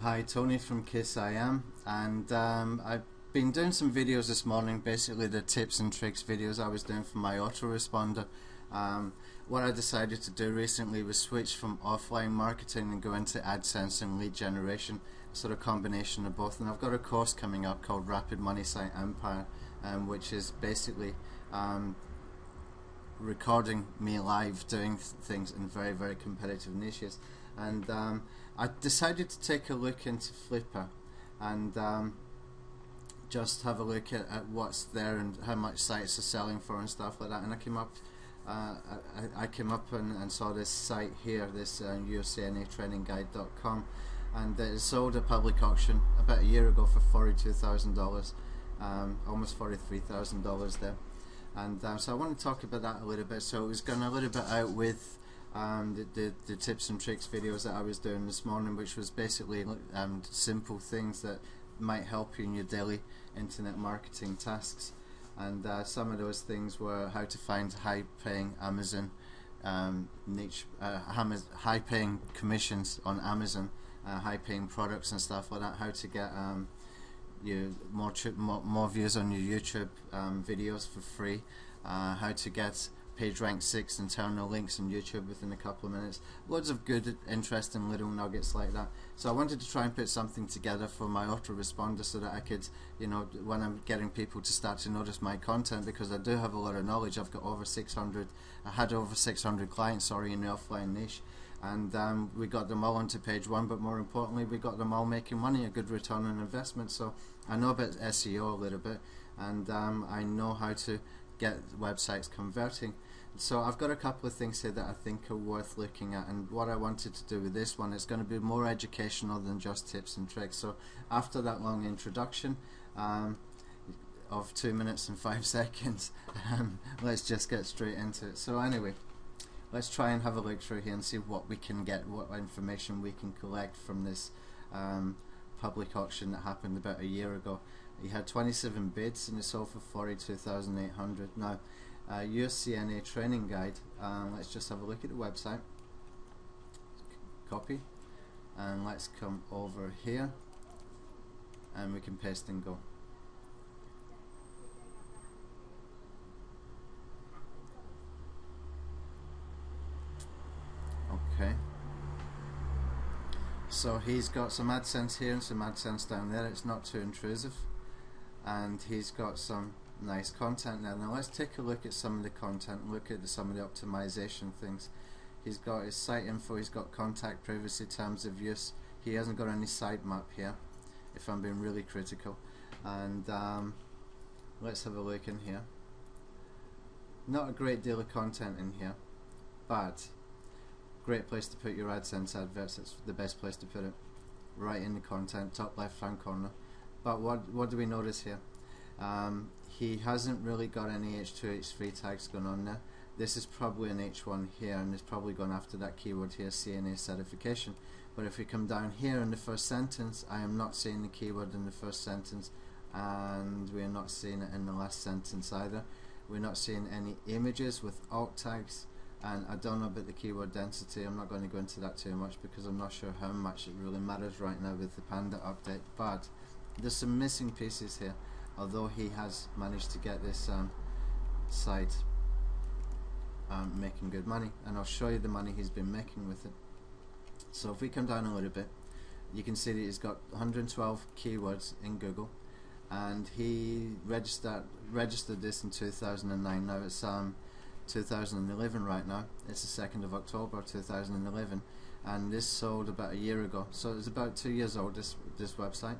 Hi, Tony from Kiss I Am, and I've been doing some videos this morning, basically the tips and tricks videos I was doing for my autoresponder. What I decided to do recently was switch from offline marketing and go into AdSense and lead generation, sort of combination of both. And I've got a course coming up called Rapid Money Site Empire, which is basically recording me live doing things in very, very competitive niches. And I decided to take a look into Flippa and just have a look at what's there and how much sites are selling for and stuff like that. And I came up and saw this site here, this UCNAtrainingguide.com, and it sold a public auction about a year ago for $42,000, almost $43,000 there. And so I want to talk about that a little bit. So it was going a little bit out with the tips and tricks videos that I was doing this morning, which was basically simple things that might help you in your daily internet marketing tasks. And some of those things were how to find high-paying Amazon niche, high-paying commissions on Amazon, high-paying products and stuff like that. How to get more views on your YouTube videos for free. How to get PageRank 6 internal links on YouTube within a couple of minutes. Loads of good, interesting little nuggets like that. So I wanted to try and put something together for my autoresponder so that I could, when I'm getting people to start to notice my content, because I do have a lot of knowledge. I've got over 600, I had over 600 clients, in the offline niche. And we got them all onto page one, but more importantly, we got them all making money, a good return on investment. So I know about SEO a little bit, and I know how to get websites converting. So I've got a couple of things here that I think are worth looking at, and what I wanted to do with this one is going to be more educational than just tips and tricks. So after that long introduction of 2 minutes and 5 seconds, let's just get straight into it. So anyway, let's try and have a look through here and see what we can get, what information we can collect from this public auction that happened about a year ago. He had 27 bids and it sold for $42,800. Now, UCNA Training Guide, let's just have a look at the website, copy, and let's come over here and we can paste and go. Okay, so he's got some AdSense here and some AdSense down there. It's not too intrusive, and he's got some nice content there. Now let's take a look at some of the content, look at some of the optimization things. He's got his site info, he's got contact privacy, terms of use. He hasn't got any sitemap here, if I'm being really critical. And let's have a look in here. Not a great deal of content in here, but great place to put your AdSense adverts. It's the best place to put it, right in the content, top left hand corner. But what do we notice here? He hasn't really got any H2, H3 tags going on there. This is probably an H1 here, and it's probably gone after that keyword here, CNA certification. But if we come down here in the first sentence, I am not seeing the keyword in the first sentence, and we're not seeing it in the last sentence either. We're not seeing any images with alt tags, and I don't know about the keyword density. I'm not going to go into that too much because I'm not sure how much it really matters right now with the Panda update. But there's some missing pieces here, although he has managed to get this site making good money, and I'll show you the money he's been making with it. So if we come down a little bit, you can see that he's got 112 keywords in Google, and he registered this in 2009. Now it's 2011 right now. It's the 2nd of October 2011, and this sold about a year ago. So it's about 2 years old, this website.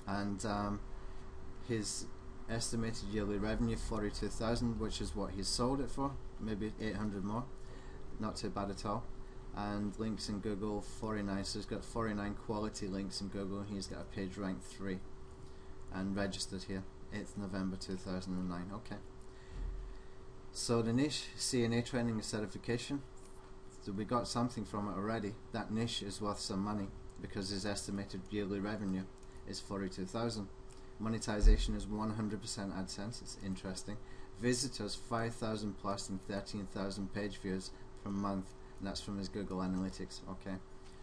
And his estimated yearly revenue, 42,000, which is what he's sold it for, maybe 800 more, not too bad at all. And links in Google, 49, so he's got 49 quality links in Google. He's got a page rank 3 and registered here, 8th November 2009. Okay, so the niche, CNA training and certification, so we got something from it already. That niche is worth some money because his estimated yearly revenue is 42,000. Monetization is 100% AdSense. It's interesting. Visitors 5,000 plus and 13,000 page views per month, and that's from his Google Analytics. Okay.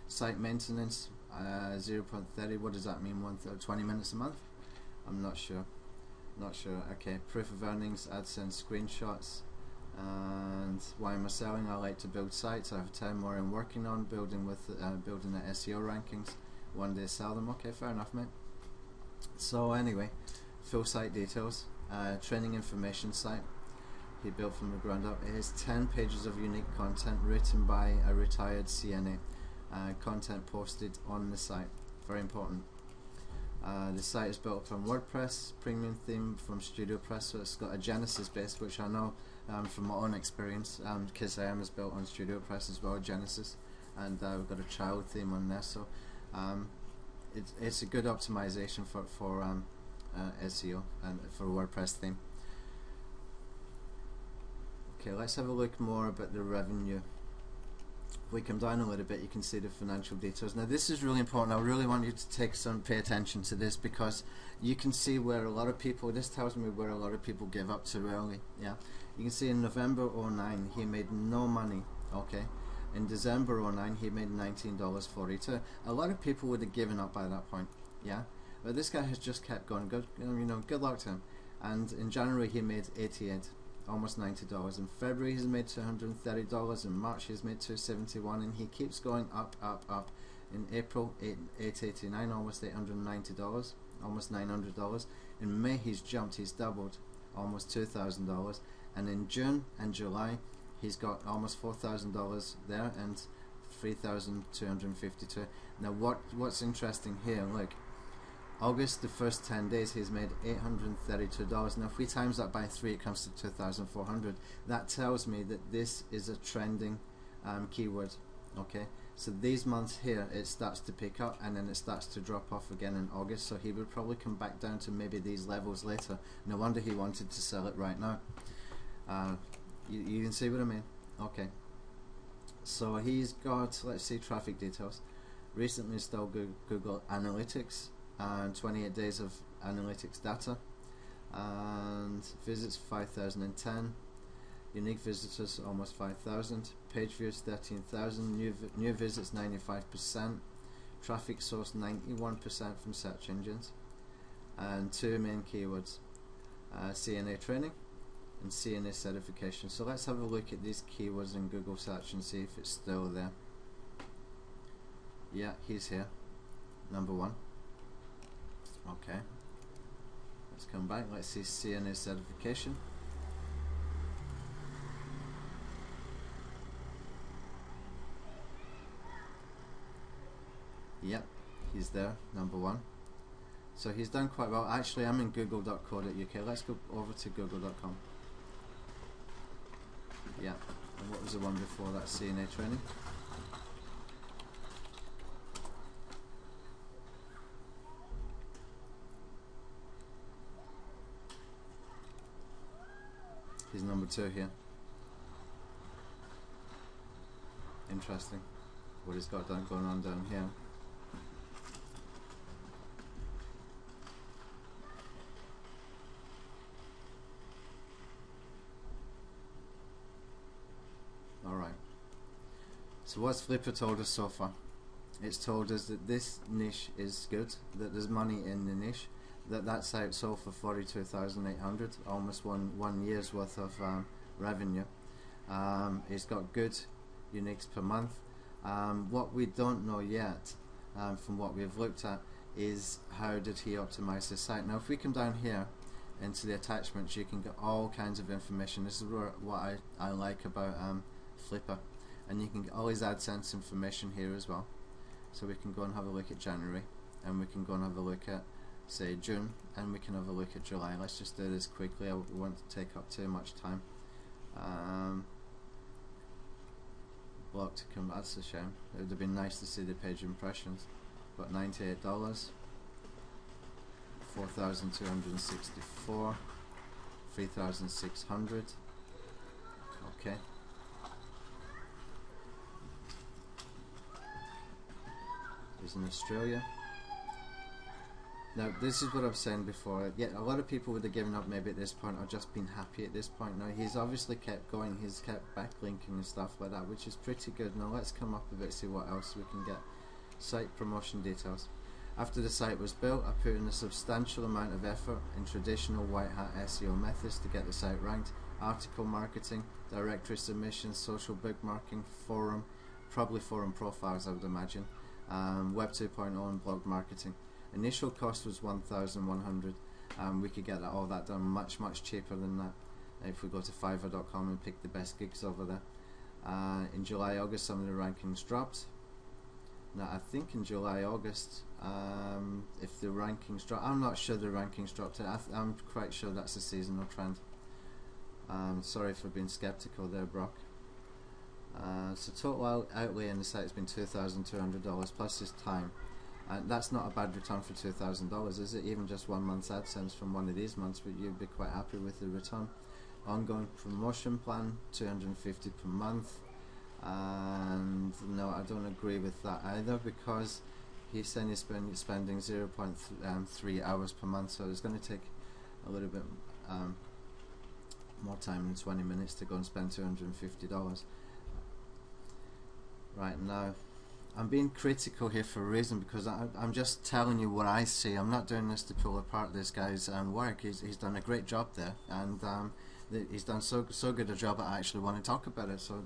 Site maintenance, 0.30. What does that mean? 20 minutes a month? I'm not sure. Okay, proof of earnings, AdSense screenshots. And why am I selling? I like to build sites. I have time more I'm working on building the SEO rankings. One day sell them. Okay, fair enough, mate. So anyway, full site details. Training information site. He built from the ground up. It has 10 pages of unique content written by a retired CNA. Content posted on the site. Very important. The site is built on WordPress, premium theme from StudioPress, so it's got a Genesis base, which I know from my own experience, because I am is built on StudioPress as well, Genesis, and we've got a child theme on there, so it's a good optimization for SEO and for a WordPress theme. Okay, let's have a look more about the revenue. If we come down a little bit, you can see the financial details. Now this is really important. I really want you to pay attention to this, because you can see where a lot of people, this tells me where a lot of people give up too early. Yeah, you can see in November 09 he made no money. Okay, in December 09 he made $19.42. A lot of people would have given up by that point. Yeah, but this guy has just kept going. Good, good luck to him. And in January he made 88. Almost $90. In February he's made $230. In March he's made $271, and he keeps going up. In April, $889, almost $890, almost $900. In May he's jumped, he's doubled, almost $2,000. And in June and July he's got almost $4,000 there and $3,252. Now what's interesting here, look, August, the first 10 days, he's made $832. Now if we times that by 3, it comes to 2,400. That tells me that this is a trending keyword. Okay, so these months here it starts to pick up, and then it starts to drop off again in August, so he would probably come back down to maybe these levels later. No wonder he wanted to sell it right now. You can see what I mean. Okay, so he's got, let's see, traffic details. Recently installed Google Analytics, and 28 days of analytics data, and visits 5,010, unique visitors almost 5,000, page views 13,000, new visits 95%, traffic source 91% from search engines, and 2 main keywords, CNA training and CNA certification. So let's have a look at these keywords in Google search and see if it's still there. Yeah, he's here, number 1. Okay, let's come back. Let's see CNA certification. Yep, he's there, number 1. So he's done quite well. Actually, I'm in google.co.uk. Let's go over to google.com. Yeah, and what was the one before that? CNA training. He's number 2 here. Interesting what he's got going on down here. Alright, so what's Flippa told us so far? It's told us that this niche is good, that there's money in the niche, that site sold for 42,800, almost one year's worth of revenue. It's got good uniques per month. What we don't know yet, from what we've looked at, is how did he optimize his site. Now if we come down here into the attachments, you can get all kinds of information. This is what I like about Flippa, and you can get all his AdSense information here as well. So we can go and have a look at January, and we can go and have a look at, say, June, and we can have a look at July. Let's just do this quickly. I won't take up too much time. Block to come, that's a shame. It would have been nice to see the page impressions. But $98, 4,264, 3,600. Okay. He's in Australia. Now this is what I've said before. Yeah, a lot of people would have given up maybe at this point, or just been happy at this point. Now he's obviously kept going, he's kept backlinking and stuff like that, which is pretty good. Now let's come up a bit, see what else we can get. Site promotion details. After the site was built, I put in a substantial amount of effort in traditional white hat SEO methods to get the site ranked. Article marketing, directory submissions, social bookmarking, forum, probably forum profiles I would imagine, Web 2.0 and blog marketing. Initial cost was $1,100. We could get all that done much cheaper than that if we go to fiverr.com and pick the best gigs over there. In July, August, some of the rankings dropped. Now I think in July, August, if the rankings drop, I'm not sure the rankings dropped. I'm quite sure that's a seasonal trend. Sorry for being skeptical there, Brock. So total outlay in the site has been $2,200 plus his time. And that's not a bad return for $2,000, is it? Even just 1 month's AdSense from one of these months, but you'd be quite happy with the return. Ongoing promotion plan, $250 per month. And no, I don't agree with that either, because he's saying he's spending 0.3 hours per month, so it's going to take a little bit more time than 20 minutes to go and spend $250. Right, now I'm being critical here for a reason, because I'm just telling you what I see. I'm not doing this to pull apart this guy's work. He's done a great job there, and he's done so good a job I actually want to talk about it. So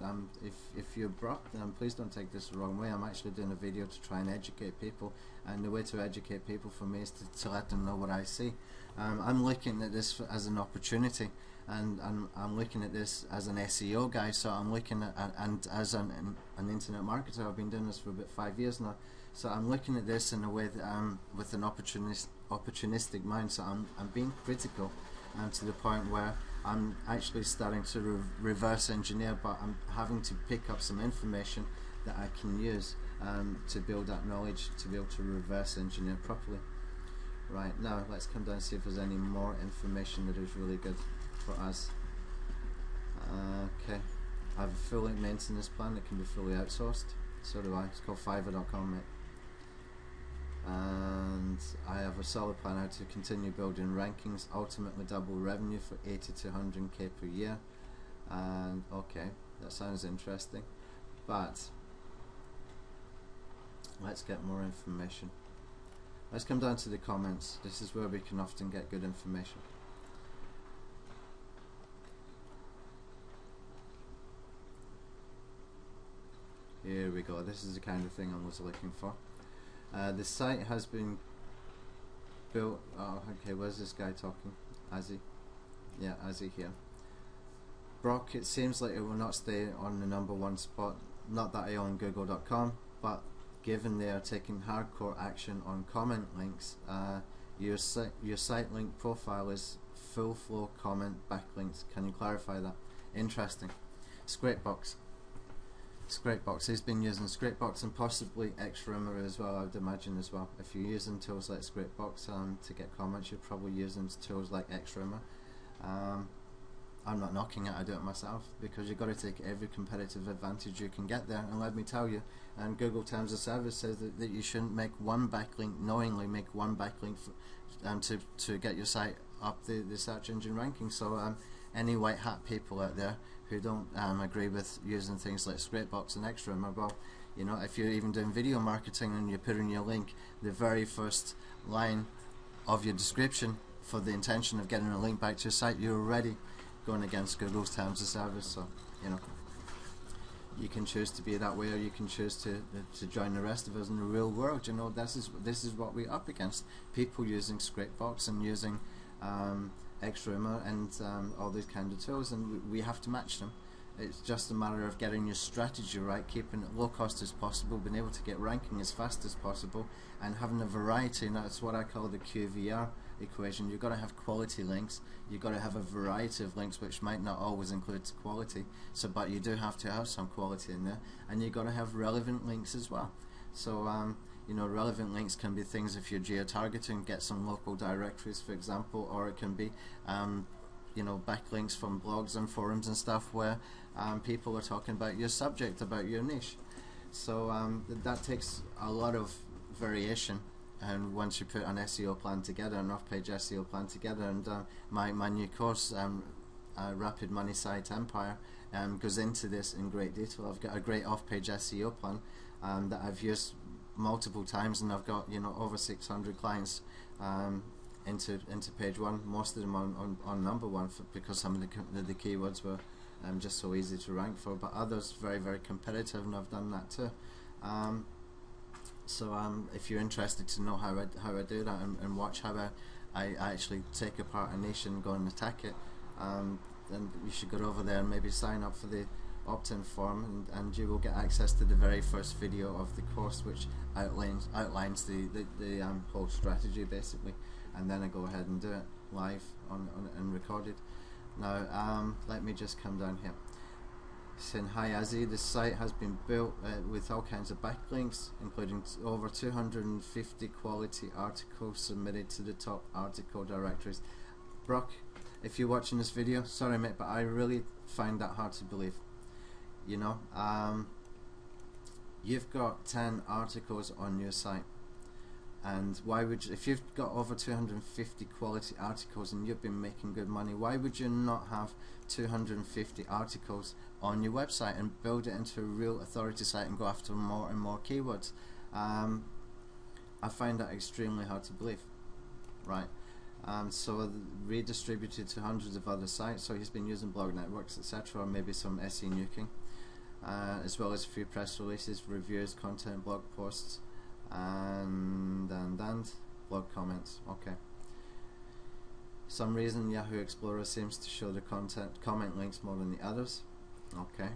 if you're Brock, then please don't take this the wrong way. I'm actually doing a video to try and educate people, and the way to educate people for me is to let them know what I see. I'm looking at this as an opportunity, and I'm looking at this as an SEO guy. So I'm looking at, and as an internet marketer, I've been doing this for about 5 years now. So I'm looking at this in a way that with an opportunistic mind. So I'm being critical, to the point where I'm actually starting to reverse engineer, but I'm having to pick up some information that I can use to build that knowledge to be able to reverse engineer properly. Right, now let's come down and see if there's any more information that is really good for us. Okay, I have a full maintenance plan that can be fully outsourced. So do I. It's called fiverr.com, mate. And I have a solid plan how to continue building rankings, ultimately double revenue for 80 to 100k per year. And okay, that sounds interesting, but let's get more information. Let's come down to the comments. This is where we can often get good information. Here we go. This is the kind of thing I was looking for. The site has been built. Oh, okay. Where's this guy talking? Azzy. Yeah, Azzy here. Brock, it seems like it will not stay on the #1 spot. Not that I own Google.com, but given they are taking hardcore action on comment links, your site link profile is full flow comment backlinks. Can you clarify that? Interesting. Scrapebox. He's been using Scrapebox and possibly Xrimmer as well, I would imagine as well. If you're using tools like Scrapebox to get comments, you're probably using tools like Xrimmer. I'm not knocking it, I do it myself, because you've got to take every competitive advantage you can get there. And let me tell you, and Google Terms of Service says that you shouldn't make one backlink, knowingly make one backlink to get your site up the search engine ranking. So any white hat people out there who don't agree with using things like Scrapebox and Xrimmer, well, you know, if you're even doing video marketing and you're putting your link, the very first line of your description for the intention of getting a link back to your site, you're already going against Google's Terms of Service. So, you know, you can choose to be that way, or you can choose to join the rest of us in the real world. You know, this is what we're up against. People using Scrapebox and using Xrimmer and all these kind of tools, and we have to match them. It's just a matter of getting your strategy right, keeping it low cost as possible, being able to get ranking as fast as possible, and having a variety. And that's what I call the QVR equation. You've got to have quality links, you've got to have a variety of links, which might not always include quality, so but you do have to have some quality in there, and you've got to have relevant links as well. So you know, relevant links can be things if you're geo-targeting, get some local directories, for example, or it can be you know, backlinks from blogs and forums and stuff where people are talking about your subject, about your niche. So that takes a lot of variation, and once you put an SEO plan together, an off-page SEO plan together, and my new course, Rapid Money Site Empire, goes into this in great detail. I've got a great off-page SEO plan that I've used multiple times, and I've got, you know, over 600 clients into page one. Most of them on number one because some of the keywords were just so easy to rank for, but others very, very competitive, and I've done that too. So if you're interested to know how I do that and watch how I actually take apart a niche and go and attack it, then you should go over there and maybe sign up for the opt-in form, and you will get access to the very first video of the course, which outlines the whole strategy basically, and then I go ahead and do it live and recorded. Now let me just come down here. Saying, hi Azzy, the site has been built with all kinds of backlinks, including over 250 quality articles submitted to the top article directories. Brock, if you're watching this video, sorry mate, but I really find that hard to believe. You know, you've got 10 articles on your site, and why would you, if you've got over 250 quality articles and you've been making good money, why would you not have 250 articles on your website and build it into a real authority site and go after more and more keywords? I find that extremely hard to believe, right? So redistributed to hundreds of other sites, so he's been using blog networks, etc., or maybe some SE nuking, as well as a few press releases, reviews, content, blog posts, and blog comments. Okay. Some reason Yahoo Explorer seems to show the comment links more than the others. Okay.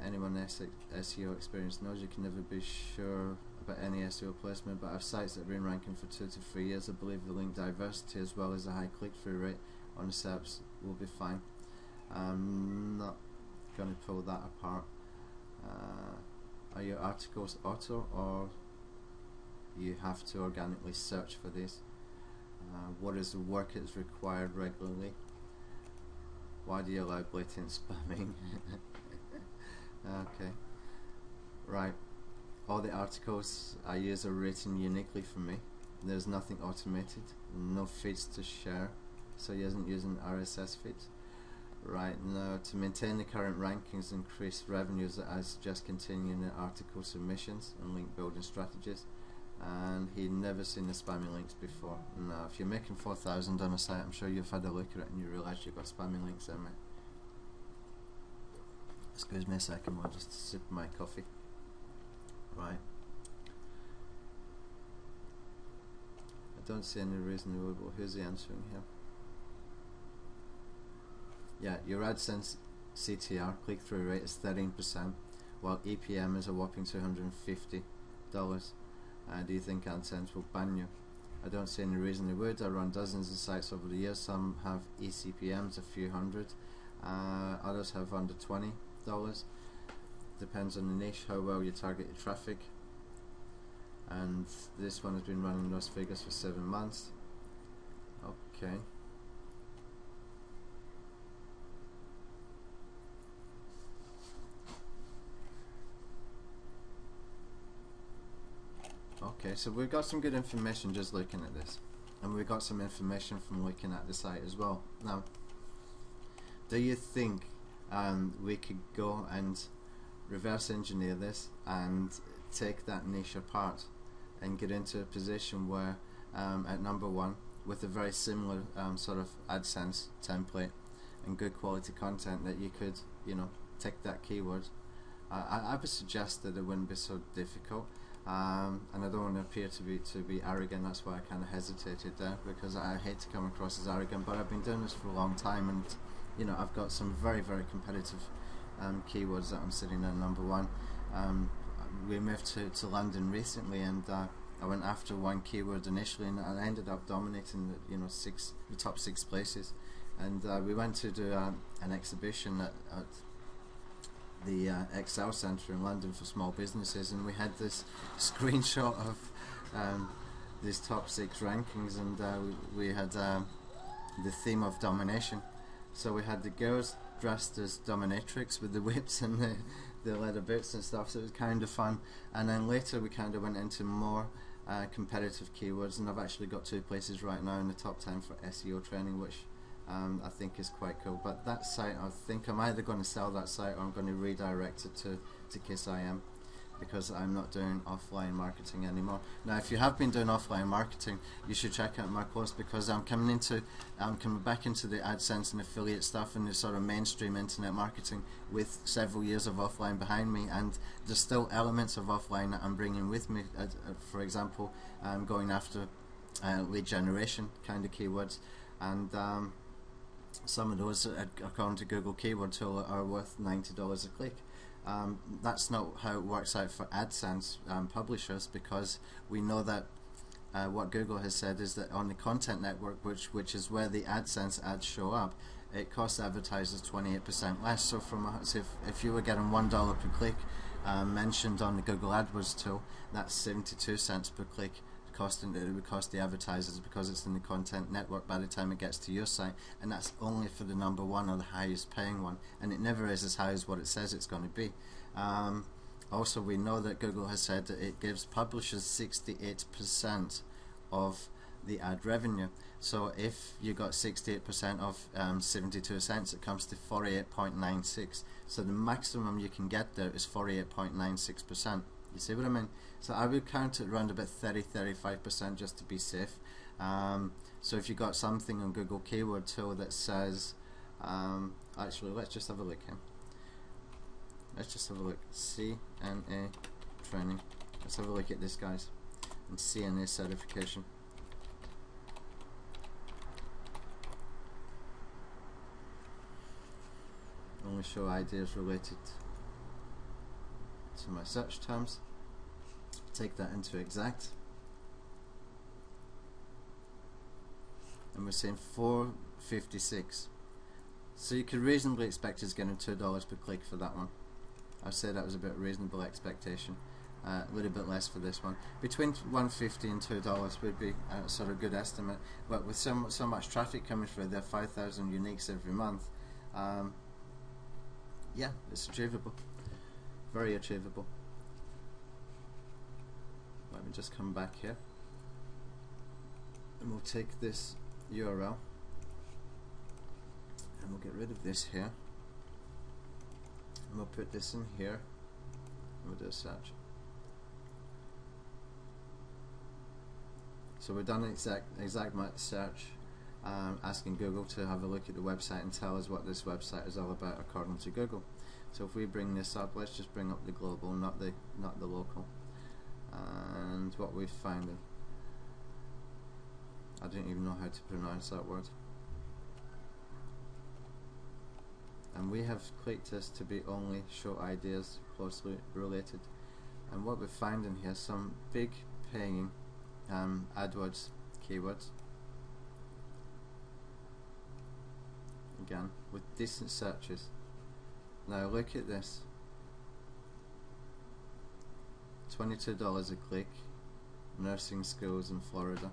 Anyone SEO experience knows you can never be sure about any SEO placement, but I have sites that have been ranking for 2 to 3 years. I believe the link diversity as well as a high click-through rate on the SERPs will be fine. I'm not going to pull that apart. Are your articles auto, or you have to organically search for these? What is the work that's required regularly? Why do you allow blatant spamming? Okay, right. All the articles I use are written uniquely for me. There's nothing automated, no feeds to share, so he isn't using RSS feeds. Right, now to maintain the current rankings, increase revenues, I suggest continuing the article submissions and link building strategies. And he'd never seen the spammy links before. Now, if you're making 4,000 on a site, I'm sure you've had a look at it and you realise you've got spammy links there, mate. Excuse me a second, I'll just sip my coffee. Right. I don't see any reason why. Well, who's he answering here? Yeah, your AdSense CTR, click-through rate, is 13%, while EPM is a whopping $250. Do you think AdSense will ban you? I don't see any reason they would. I run dozens of sites over the years. Some have eCPMs, a few hundred. Others have under $20. Depends on the niche, how well you target your traffic. And this one has been running those figures for 7 months. Okay. Okay, so we've got some good information just looking at this, and we've got some information from looking at the site as well. Now, do you think we could go and reverse engineer this and take that niche apart and get into a position where at number one, with a very similar sort of AdSense template and good quality content, that you could, you know, take that keyword? I would suggest that it wouldn't be so difficult. And I don't want to appear to be arrogant. That's why I kind of hesitated there, because I hate to come across as arrogant, but I've been doing this for a long time, and you know, I've got some very, very competitive keywords that I'm sitting at number one. We moved to London recently, and I went after one keyword initially, and I ended up dominating the top 6 places. And we went to do an exhibition at the Excel Centre in London for small businesses, and we had this screenshot of these top 6 rankings, and we had the theme of domination. So we had the girls dressed as dominatrix with the whips and the leather boots and stuff, so it was kind of fun. And then later we kind of went into more competitive keywords, and I've actually got 2 places right now in the top 10 for SEO training, which I think is quite cool. But that site, I think I'm either going to sell that site or I'm going to redirect it to KissIM, because I'm not doing offline marketing anymore. Now, if you have been doing offline marketing, you should check out my course, because I'm coming back into the AdSense and affiliate stuff and the sort of mainstream internet marketing with several years of offline behind me, and there's still elements of offline that I'm bringing with me. For example, I'm going after lead generation kind of keywords, and some of those, according to Google Keyword Tool, are worth $90 a click. That's not how it works out for AdSense publishers, because we know that what Google has said is that on the content network, which is where the AdSense ads show up, it costs advertisers 28% less. So if you were getting $1 per click mentioned on the Google AdWords tool, that's 72 cents per click it would cost the advertisers, because it's in the content network by the time it gets to your site, and that's only for the number one or the highest paying one, and it never is as high as what it says it's going to be. Also, we know that Google has said that it gives publishers 68% of the ad revenue. So if you got 68% of 72 cents, it comes to 48.96. So the maximum you can get there is 48.96%. You see what I mean? So I would count it around about 30-35% just to be safe. So if you got something on Google Keyword Tool that says, actually, let's just have a look here. Let's just have a look. CNA training. Let's have a look at this, guys. And CNA certification. Only show ideas related to my search terms. Take that into exact, and we're saying 4.56. So you could reasonably expect us getting $2 per click for that one. I'd say that was a bit reasonable expectation. A little bit less for this one. Between $1.50 and $2 would be a sort of good estimate. But with so much traffic coming through, there are 5,000 uniques every month. Yeah, it's achievable. Very achievable. Let me just come back here, and we'll take this URL and we'll get rid of this here, and we'll put this in here, and we'll do a search. So we've done an exact search, asking Google to have a look at the website and tell us what this website is all about according to Google. So if we bring this up, let's just bring up the global, not the local. And what we've found, I don't even know how to pronounce that word, and we have clicked this to be only show ideas closely related, and what we find in here, some big paying AdWords keywords, again with decent searches. Now look at this, $22 a click, nursing schools in Florida.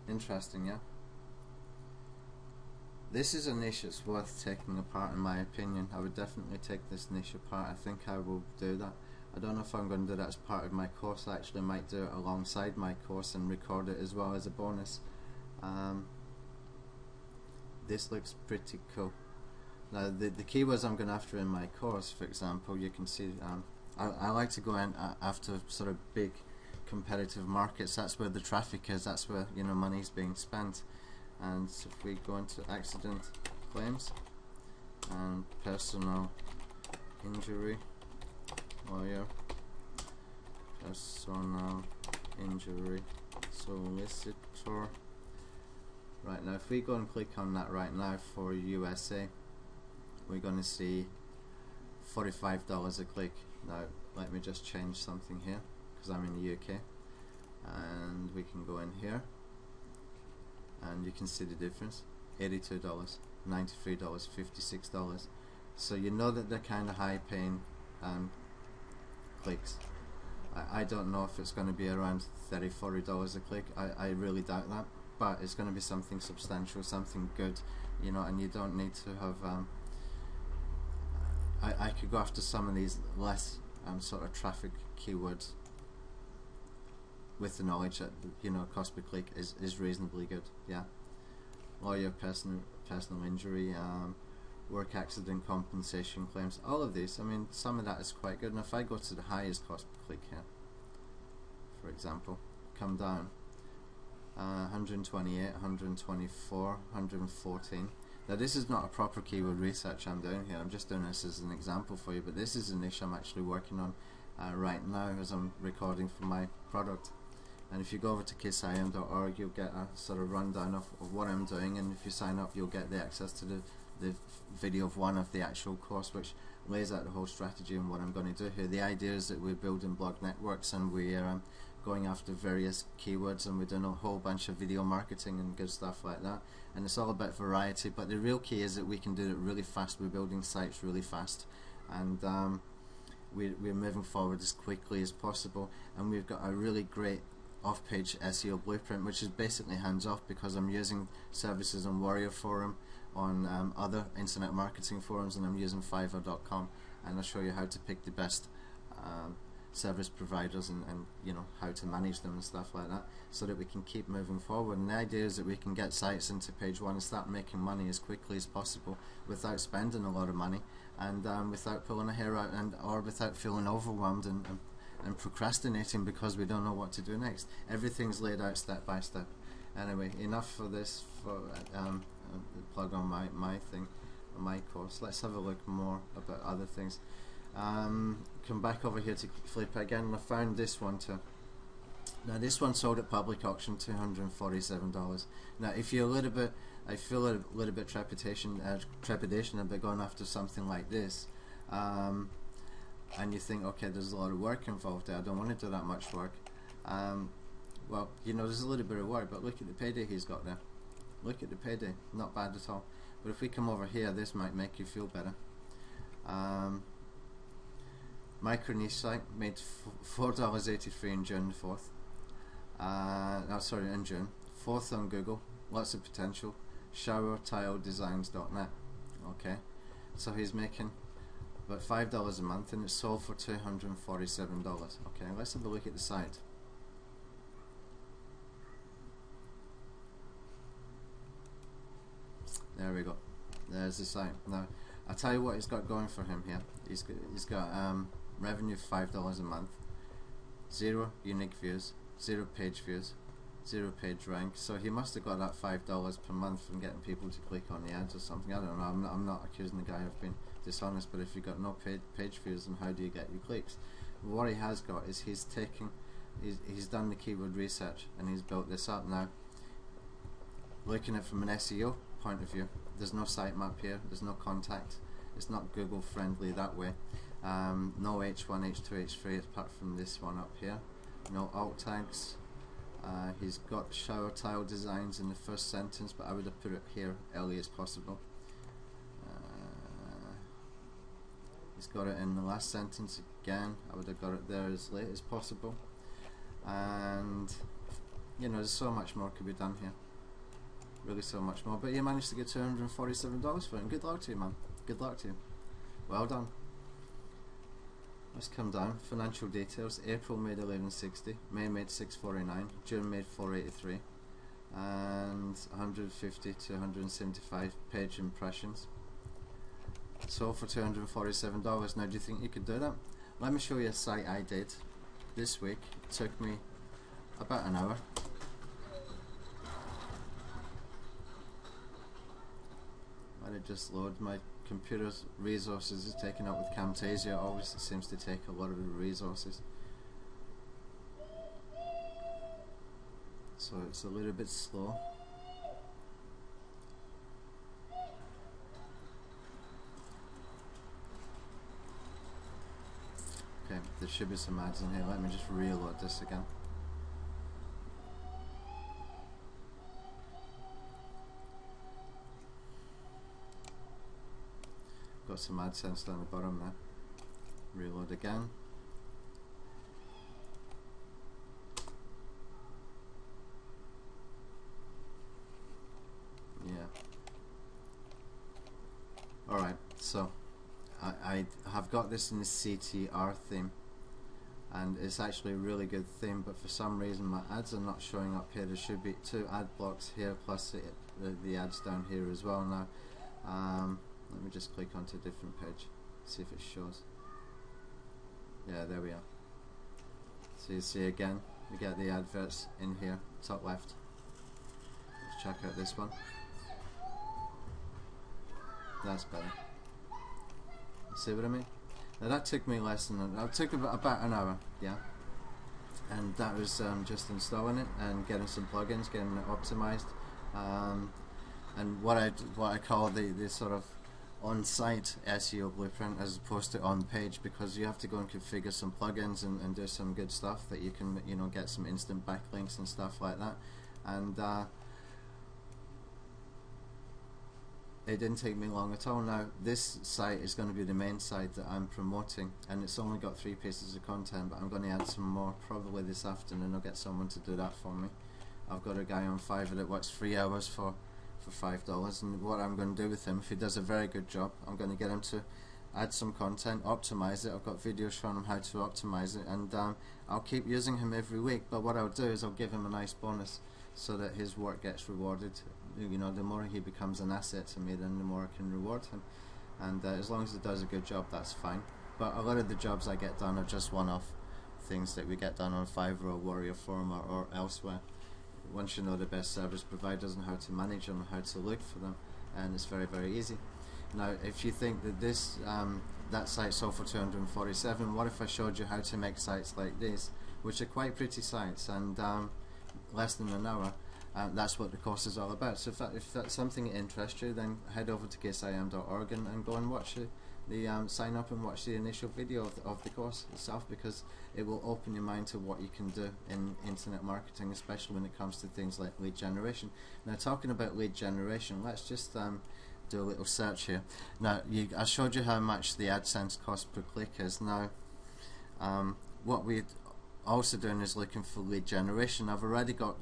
Interesting, yeah? This is a niche that's worth taking apart, in my opinion. I would definitely take this niche apart. I think I will do that. I don't know if I'm going to do that as part of my course. I actually might do it alongside my course and record it as well as a bonus. This looks pretty cool. Now the keywords I'm going after in my course, for example, you can see I like to go in after sort of big competitive markets. That's where the traffic is, that's where money's being spent. And so if we go into accident claims and personal injury lawyer, personal injury solicitor. Right, now if we go and click on that right now for USA, we're going to see $45 a click. Now let me just change something here because I'm in the UK, and we can go in here and you can see the difference. $82, $93, $56. So you know that they're kind of high paying clicks. I don't know if it's going to be around $30, $40 a click. I really doubt that, but it's going to be something substantial, something good, and you don't need to have I could go after some of these less sort of traffic keywords with the knowledge that cost per click is reasonably good. Yeah, lawyer, personal injury, work accident compensation claims, all of these. I mean, some of that is quite good. And if I go to the highest cost per click here, for example, come down, 128, 124, 114. Now this is not a proper keyword research I'm doing here, I'm just doing this as an example for you, but this is a niche I'm actually working on right now as I'm recording for my product. And if you go over to kissiam.org, you'll get a sort of rundown of what I'm doing, and if you sign up, you'll get the access to the video of one of the actual course, which lays out the whole strategy and what I'm going to do here. The idea is that we're building blog networks, and we're going after various keywords, and we're doing a whole bunch of video marketing and good stuff like that, and it's all about variety. But the real key is that we can do it really fast. We're building sites really fast, and we're moving forward as quickly as possible, and we've got a really great off-page SEO blueprint, which is basically hands-off, because I'm using services on Warrior Forum, on other internet marketing forums, and I'm using Fiverr.com, and I'll show you how to pick the best service providers, and you know, how to manage them and stuff like that, so that we can keep moving forward. And the idea is that we can get sites into page one and start making money as quickly as possible without spending a lot of money, and without pulling a hair out, or without feeling overwhelmed and procrastinating because we don't know what to do next. Everything's laid out step by step. Anyway, enough for this, for plug on my thing, my course. Let's have a look more about other things. Come back over here to Flippa again, and I found this one too. Now this one sold at public auction, $247. Now if you're a little bit, I feel a little bit trepidation about going after something like this, and you think, okay, there's a lot of work involved there, I don't want to do that much work. Well, you know, there's a little bit of work, but look at the payday he's got there. Look at the payday, not bad at all. But if we come over here, this might make you feel better. Micro niche site, made $4.83 in June 4th. No, sorry, in June. 4th on Google, lots of potential. Showertiledesigns.net. Okay, so he's making about $5 a month, and it's sold for $247. Okay, let's have a look at the site. There we go. There's the site. Now, I'll tell you what he's got going for him here. He's got revenue of $5 a month, 0 unique views, 0 page views, 0 page rank. So he must have got that $5 per month from getting people to click on the ads or something. I don't know. I'm not accusing the guy of being dishonest, but if you've got no page views, then how do you get your clicks? What he has got is he's done the keyword research, and he's built this up. Now, looking at it from an SEO point of view, there's no sitemap here, there's no contact, it's not Google friendly that way. No H1, H2, H3 apart from this one up here. No alt tags. He's got shower tile designs in the first sentence, but I would have put it here early as possible. He's got it in the last sentence again. I would have got it there as late as possible. And you know, there's so much more could be done here. Really, so much more. But you managed to get $247 for it, and good luck to you, man. Good luck to you. Well done. Let's come down. Financial details. April made $11.60, May made $6.49, June made $4.83, and 150 to 175 page impressions. Sold for $247. Now, do you think you could do that? Let me show you a site I did this week. It took me about an hour. Let it just load. My computer's resources is taken up with Camtasia. Always it seems to take a lot of the resources, so it's a little bit slow. Okay, there should be some ads in here. Let me just reload this again. Got some AdSense down the bottom there. Reload again. Yeah. Alright, so I have got this in the CTR theme, and it's actually a really good theme, but for some reason my ads are not showing up here. There should be 2 ad blocks here plus the ads down here as well now. Let me just click onto a different page, see if it shows. Yeah, there we are. So you see again, we get the adverts in here, top left. Let's check out this one. That's better. See what I mean? Now that took me less than it took about an hour, yeah. And that was just installing it and getting some plugins, getting it optimized, and what I call the sort of on-site SEO blueprint as opposed to on-page, because you have to go and configure some plugins and do some good stuff that you can, you know, get some instant backlinks and stuff like that. And it didn't take me long at all. Now this site is going to be the main site that I'm promoting, and it's only got 3 pieces of content, but I'm going to add some more probably this afternoon. I'll get someone to do that for me. I've got a guy on Fiverr that works 3 hours for $5, and what I'm going to do with him, if he does a very good job, I'm going to get him to add some content, optimize it. I've got videos showing him how to optimize it, and I'll keep using him every week. But what I'll do is I'll give him a nice bonus so that his work gets rewarded. You know, the more he becomes an asset to me, then the more I can reward him. And as long as he does a good job, that's fine. But a lot of the jobs I get done are just one-off things that we get done on Fiverr or Warrior Forum or elsewhere. Once you know the best service providers and how to manage them, how to look for them, and it's very, very easy. Now, if you think that this that site sold for $247, what if I showed you how to make sites like this, which are quite pretty sites, and less than an hour? That's what the course is all about. So if that's something that interests you, then head over to caseim.org and go and watch sign up and watch the initial video of the course itself, because it will open your mind to what you can do in internet marketing, especially when it comes to things like lead generation. Now, talking about lead generation, let's just do a little search here. Now, I showed you how much the AdSense cost per click is. Now, what we're also doing is looking for lead generation. I've already got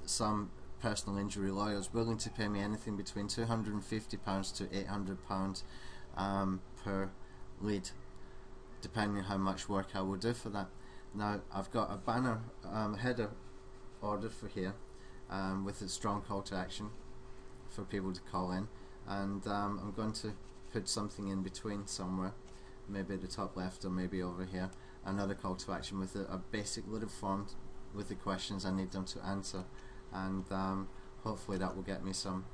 some personal injury lawyers willing to pay me anything between £250 to £800 per lead, depending on how much work I will do for that. Now, I've got a banner header ordered for here with a strong call to action for people to call in, and I'm going to put something in between somewhere, maybe at the top left or maybe over here, another call to action with a basic little form with the questions I need them to answer, and hopefully that will get me some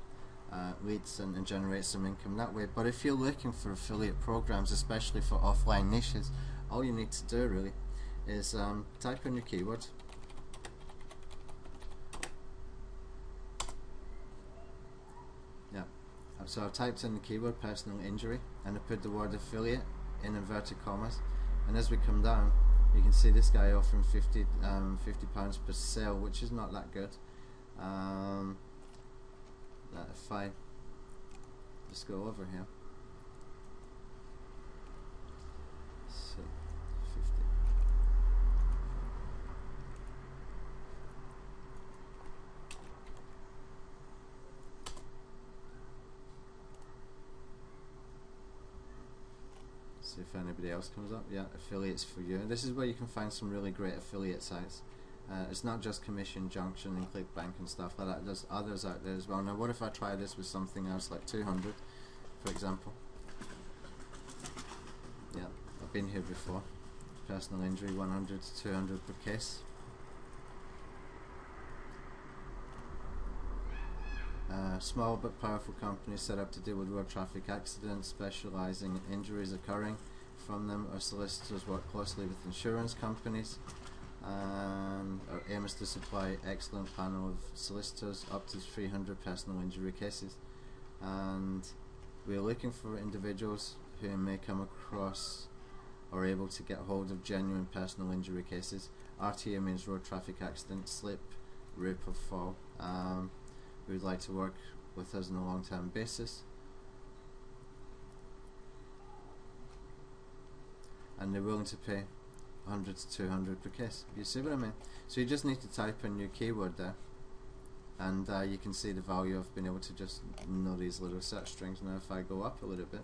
leads and generate some income that way. But if you're looking for affiliate programs, especially for offline niches, all you need to do really is type in your keyword, so I've typed in the keyword personal injury and I put the word affiliate in inverted commas, and as we come down you can see this guy offering £50 per sale, which is not that good. If I just go over here, see, 50. See if anybody else comes up. Yeah, affiliates for you. This is where you can find some really great affiliate sites. It's not just Commission Junction and ClickBank and stuff like that. There's others out there as well. Now, what if I try this with something else like 200, for example? Yeah, I've been here before. Personal injury, 100 to 200 per case. Small but powerful company set up to deal with road traffic accidents, specialising in injuries occurring from them. Our solicitors work closely with insurance companies, and our aim is to supply excellent panel of solicitors up to 300 personal injury cases, and we are looking for individuals who may come across or are able to get hold of genuine personal injury cases. RTA means road traffic accident, slip, rip or fall. We would like to work with us on a long-term basis, and they're willing to pay 100 to 200 per case. You see what I mean? So you just need to type in your keyword there, and you can see the value of being able to just know these little search strings. Now if I go up a little bit,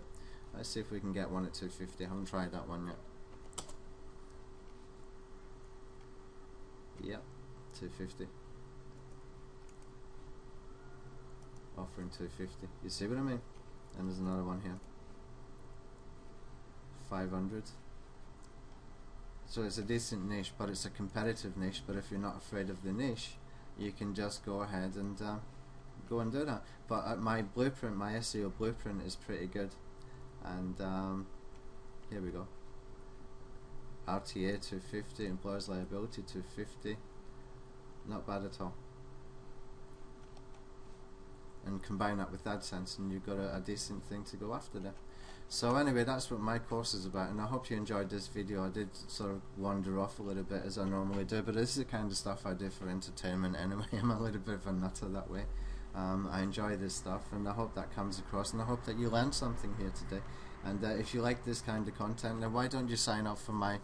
let's see if we can get one at 250. I haven't tried that one yet. Yep, 250. Offering 250. You see what I mean? and there's another one here, 500. So it's a decent niche, but it's a competitive niche. But if you're not afraid of the niche, you can just go ahead and go and do that. But my blueprint, my SEO blueprint, is pretty good. And here we go. RTA 250, employer's liability 250, not bad at all. And combine that with AdSense, and you've got a decent thing to go after there. So anyway, that's what my course is about, and I hope you enjoyed this video. I did sort of wander off a little bit, as I normally do, but this is the kind of stuff I do for entertainment anyway. I'm a little bit of a nutter that way. I enjoy this stuff, and I hope that comes across, and I hope that you learned something here today. And if you like this kind of content, then why don't you sign up for my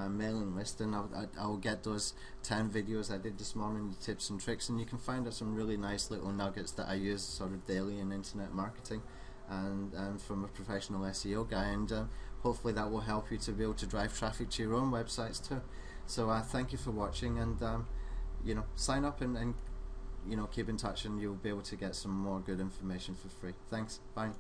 mailing list, and I'll get those 10 videos I did this morning, the tips and tricks, and you can find out some really nice little nuggets that I use sort of daily in internet marketing, and from a professional SEO guy, and hopefully that will help you to be able to drive traffic to your own websites too. So thank you for watching, and you know, sign up and you know, keep in touch, and you'll be able to get some more good information for free. Thanks, bye.